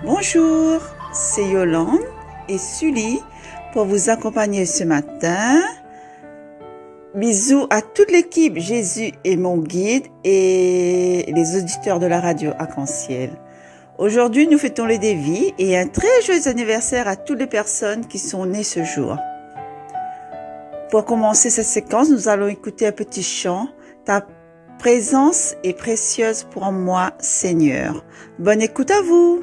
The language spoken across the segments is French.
Bonjour, c'est Yolande et Sully pour vous accompagner ce matin. Bisous à toute l'équipe Jésus est mon guide et les auditeurs de la radio Arc-en-Ciel. Aujourd'hui, nous fêtons les dévies et un très joyeux anniversaire à toutes les personnes qui sont nées ce jour. Pour commencer cette séquence, nous allons écouter un petit chant. Ta présence est précieuse pour moi, Seigneur. Bonne écoute à vous.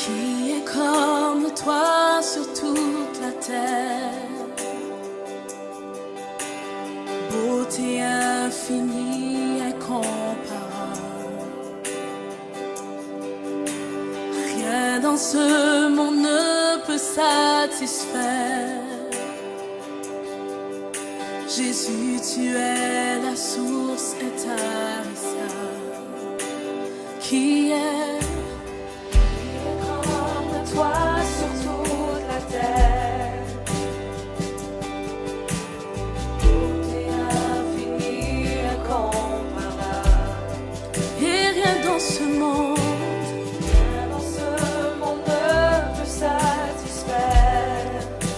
Qui est comme toi sur toute la terre? Beauté infinie, incomparable. Rien dans ce monde ne peut satisfaire. Jésus, tu es la source intarissable. Qui est toi sur toute la terre, beauté infinie, incomparable. et rien dans ce monde Rien dans ce monde ne peut satisfaire.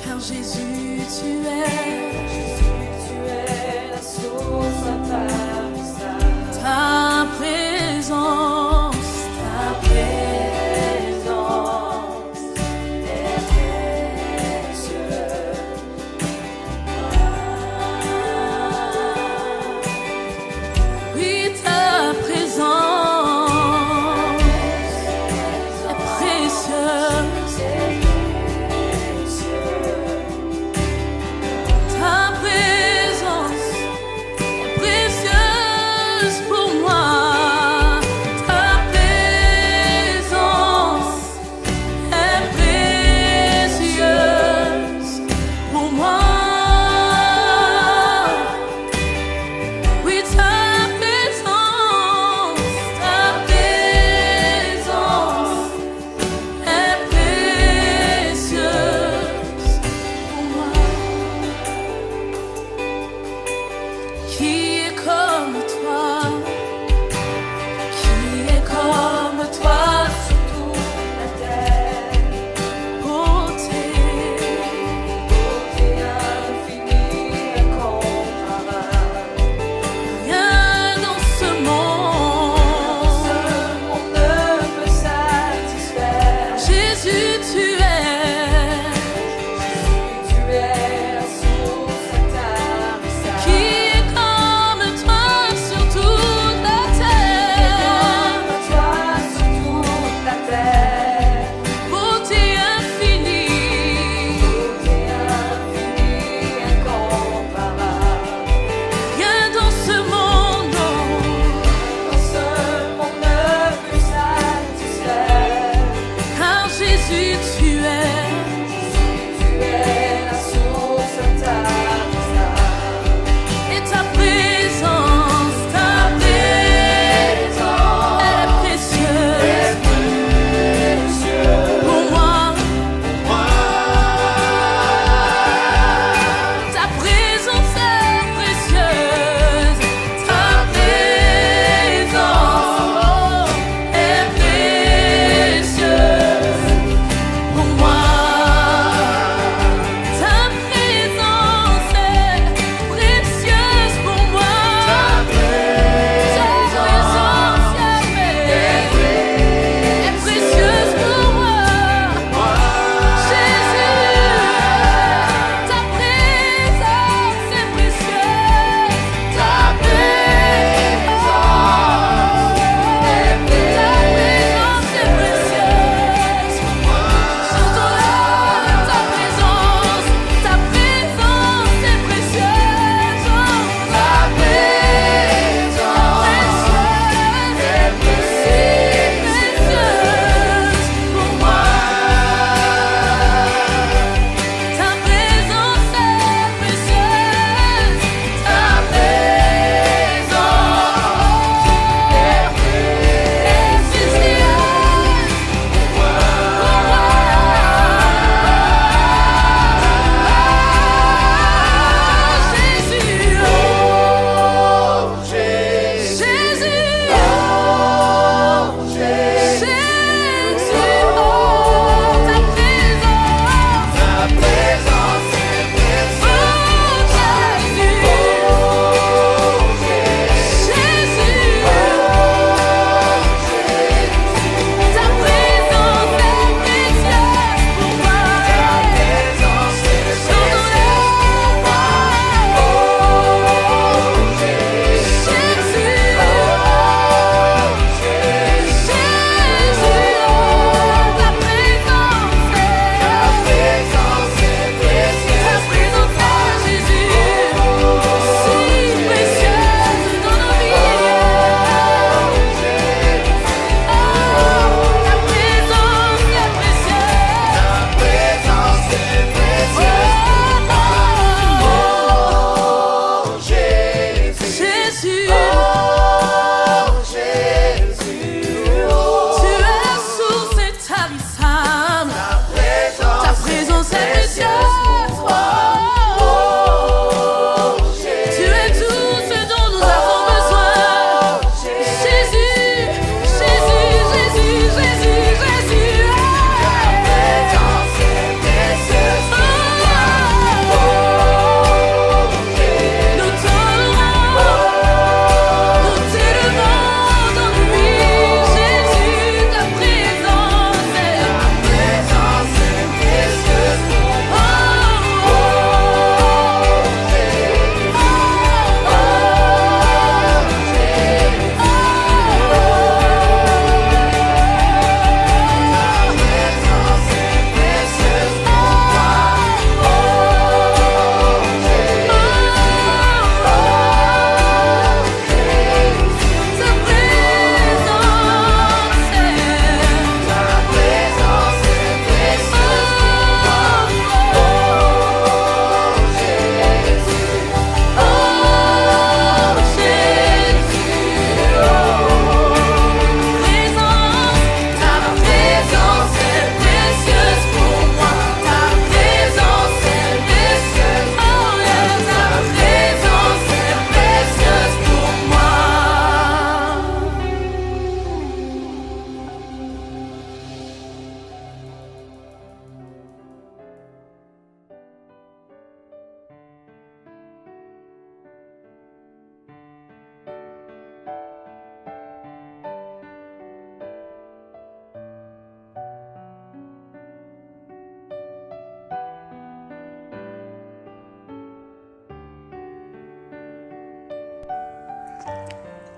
car Jésus, tu es La source intarissable. ta présence, ta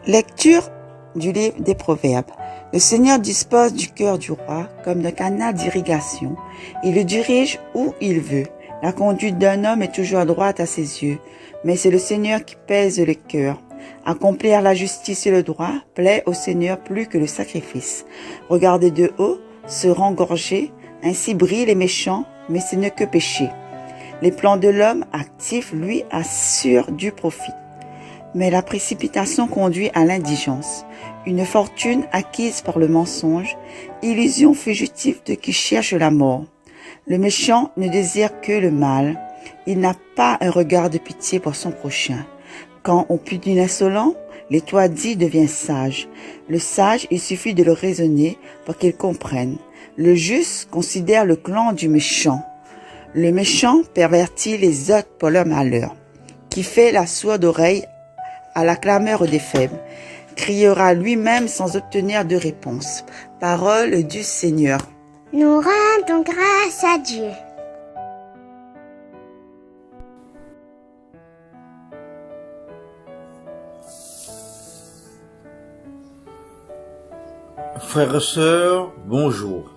Lecture du livre des Proverbes. Le Seigneur dispose du cœur du roi comme d'un canal d'irrigation. Il le dirige où il veut. La conduite d'un homme est toujours droite à ses yeux, mais c'est le Seigneur qui pèse les cœurs. Accomplir la justice et le droit plaît au Seigneur plus que le sacrifice. Regarder de haut, se rengorger, ainsi brillent les méchants, mais ce n'est que péché. Les plans de l'homme actif, lui, assurent du profit. Mais la précipitation conduit à l'indigence. Une fortune acquise par le mensonge, illusion fugitive de qui cherche la mort. Le méchant ne désire que le mal. Il n'a pas un regard de pitié pour son prochain. Quand on punit l'insolent, l'étourdi devient sage. Le sage, il suffit de le raisonner pour qu'il comprenne. Le juste considère le clan du méchant. Le méchant pervertit les autres pour leur malheur. Qui fait la sourde oreille à la clameur des faibles, criera lui-même sans obtenir de réponse. Parole du Seigneur. Nous rendons grâce à Dieu. Frères et sœurs, bonjour.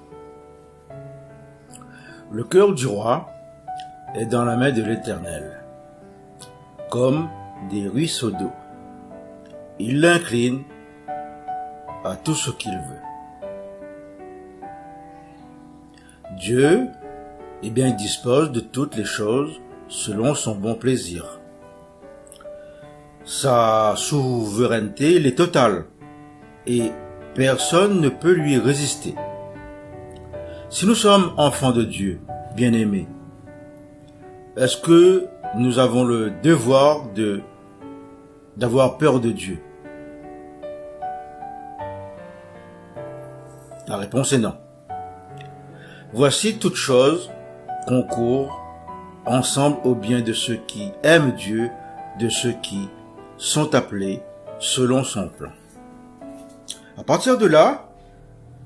Le cœur du roi est dans la main de l'Éternel, comme des ruisseaux d'eau. Il l'incline à tout ce qu'il veut. Dieu, il dispose de toutes les choses selon son bon plaisir. Sa souveraineté est totale et personne ne peut lui résister. Si nous sommes enfants de Dieu, bien-aimés, est-ce que nous avons le devoir d'avoir peur de Dieu? La réponse est non. Voici toutes choses concourent ensemble au bien de ceux qui aiment Dieu, de ceux qui sont appelés selon son plan. À partir de là,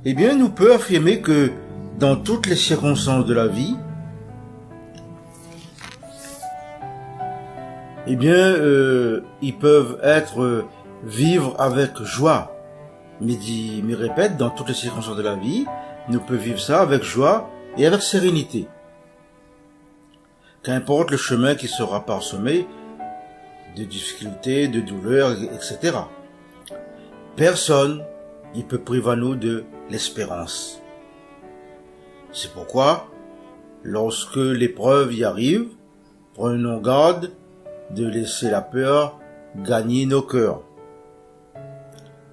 nous pouvons affirmer que dans toutes les circonstances de la vie, ils peuvent vivre avec joie. Mais répète, dans toutes les circonstances de la vie, nous pouvons vivre ça avec joie et avec sérénité. Qu'importe le chemin qui sera parsemé de difficultés, de douleurs, etc. Personne ne peut priver nous de l'espérance. C'est pourquoi, lorsque l'épreuve y arrive, prenons garde de laisser la peur gagner nos cœurs.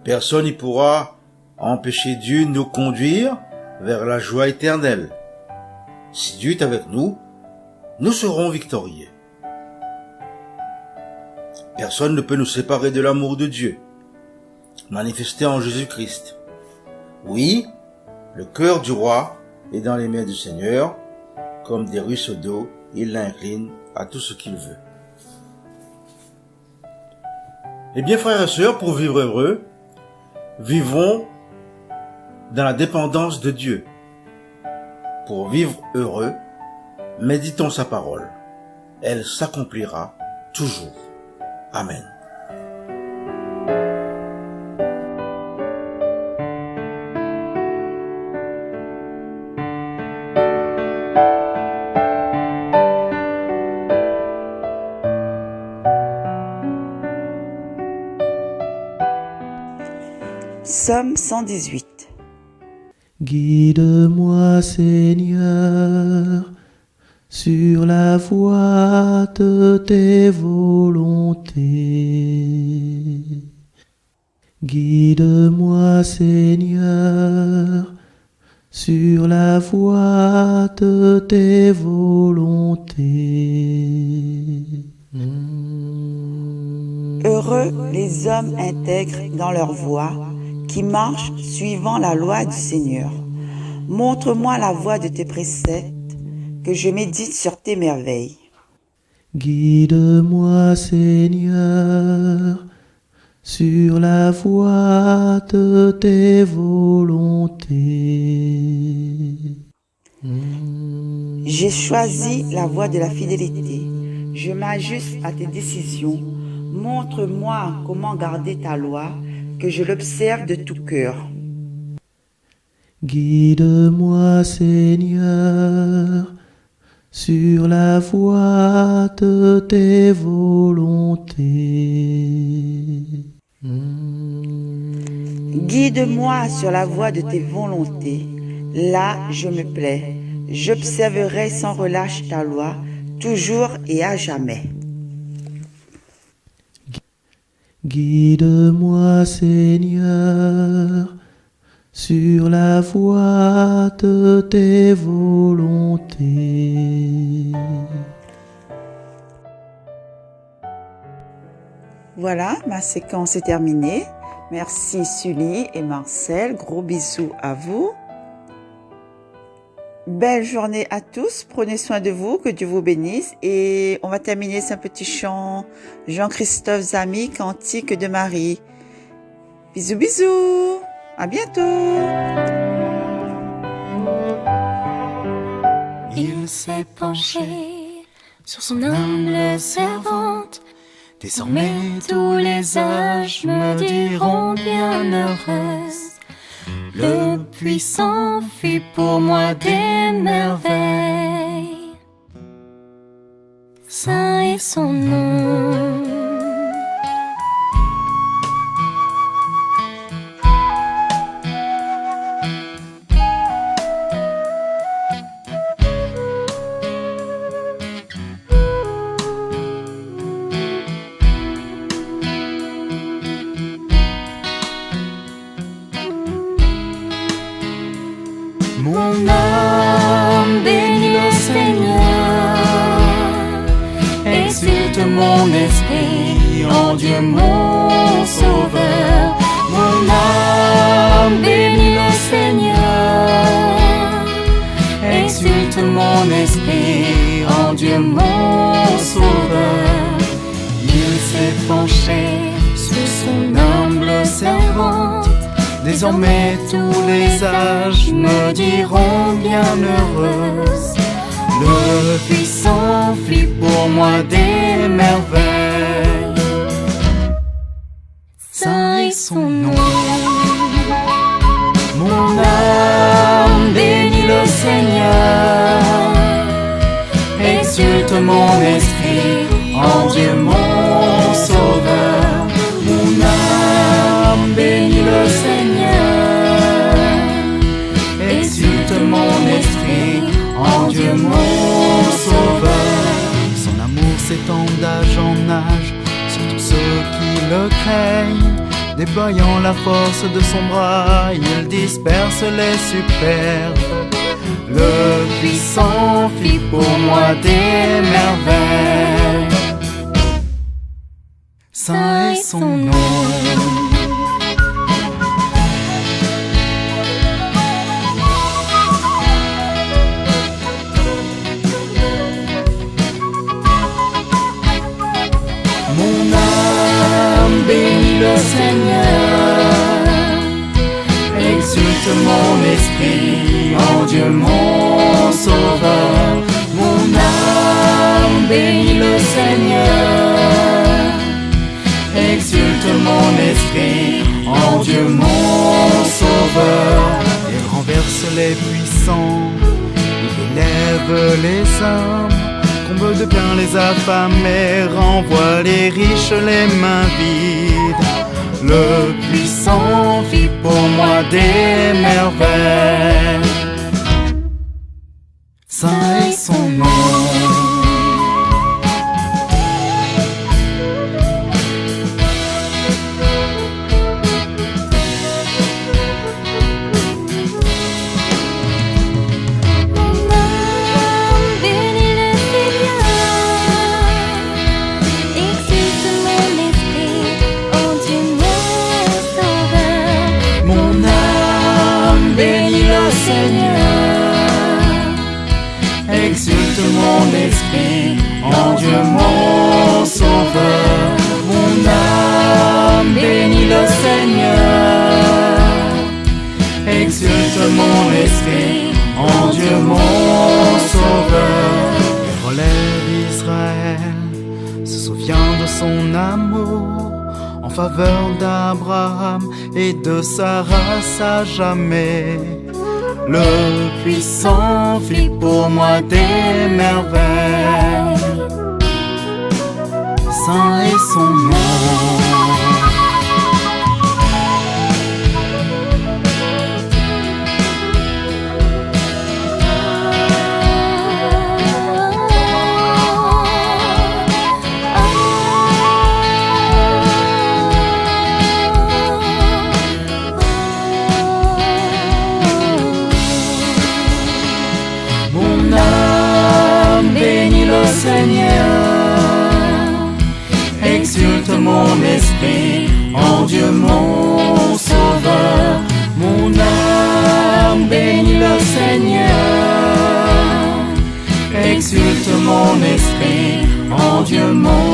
Personne n'y pourra empêcher Dieu de nous conduire vers la joie éternelle. Si Dieu est avec nous, nous serons victorieux. Personne ne peut nous séparer de l'amour de Dieu, manifesté en Jésus-Christ. Oui, le cœur du roi est dans les mains du Seigneur, comme des ruisseaux d'eau, il l'incline à tout ce qu'il veut. Frères et sœurs, pour vivre heureux, vivons dans la dépendance de Dieu. Pour vivre heureux, méditons sa parole. Elle s'accomplira toujours. Amen. Psaume 118. Guide-moi, Seigneur, sur la voie de tes volontés. Guide-moi, Seigneur, sur la voie de tes volontés. Heureux les hommes intègres dans leur voie, qui marchent suivant la loi du Seigneur. Montre-moi la voie de tes préceptes, que je médite sur tes merveilles. Guide-moi, Seigneur, sur la voie de tes volontés. J'ai choisi la voie de la fidélité. Je m'ajuste à tes décisions. Montre-moi comment garder ta loi, que je l'observe de tout cœur. Guide-moi, Seigneur, sur la voie de tes volontés. Guide-moi sur la voie de tes volontés. Là, je me plais. J'observerai sans relâche ta loi, toujours et à jamais. Guide-moi, Seigneur, sur la voie de tes volontés. Voilà, ma séquence est terminée. Merci Sully et Marcel. Gros bisous à vous. Belle journée à tous. Prenez soin de vous. Que Dieu vous bénisse. Et on va terminer ce petit chant Jean-Christophe Zamy, Cantique de Marie. Bisous, bisous. À bientôt. Il s'est penché sur son humble servante. Désormais tous les âges me diront bienheureuse. Le puissant fit pour moi des merveilles. Saint est son nom. Mon âme bénit le Seigneur, exulte mon esprit en Dieu mon Sauveur. Mon âme bénit le Seigneur, exulte mon esprit en Dieu mon Sauveur. Il s'est penché sur son humble servante. Désormais tous les âges me diront bienheureuse. Le puissant fit pour moi des merveilles. Saint est son nom. Mon âme bénit le Seigneur, exulte mon esprit en Dieu mon Sauveur. Mon âme bénit le Seigneur, exulte mon esprit en Dieu mon Sauveur. Son amour s'étend d'âge en âge sur tous ceux qui le craignent. Déployant la force de son bras, il disperse les superbes. Le puissant fit pour moi des merveilles. Saint est son nom. Mon âme bénit le Seigneur, exulte mon esprit en Dieu mon Sauveur. Mon âme bénit le Seigneur, exulte mon esprit en Dieu mon Sauveur. Il renverse les puissants, il élève les hommes, comble de pain les affamés, renvoie les riches les mains vides. Le puissant fit pour moi des merveilles. Saint est son nom. Exulte mon esprit en Dieu mon Sauveur. Mon âme bénit le Seigneur, exulte mon esprit en Dieu mon Sauveur. Il relève Israël, se souvient de son amour. faveur d'Abraham et de sa race à jamais. Le puissant fit pour moi des merveilles. Saint est son nom. Seigneur, exulte mon esprit en Dieu mon sauveur. Mon âme bénit le Seigneur, exulte mon esprit en Dieu mon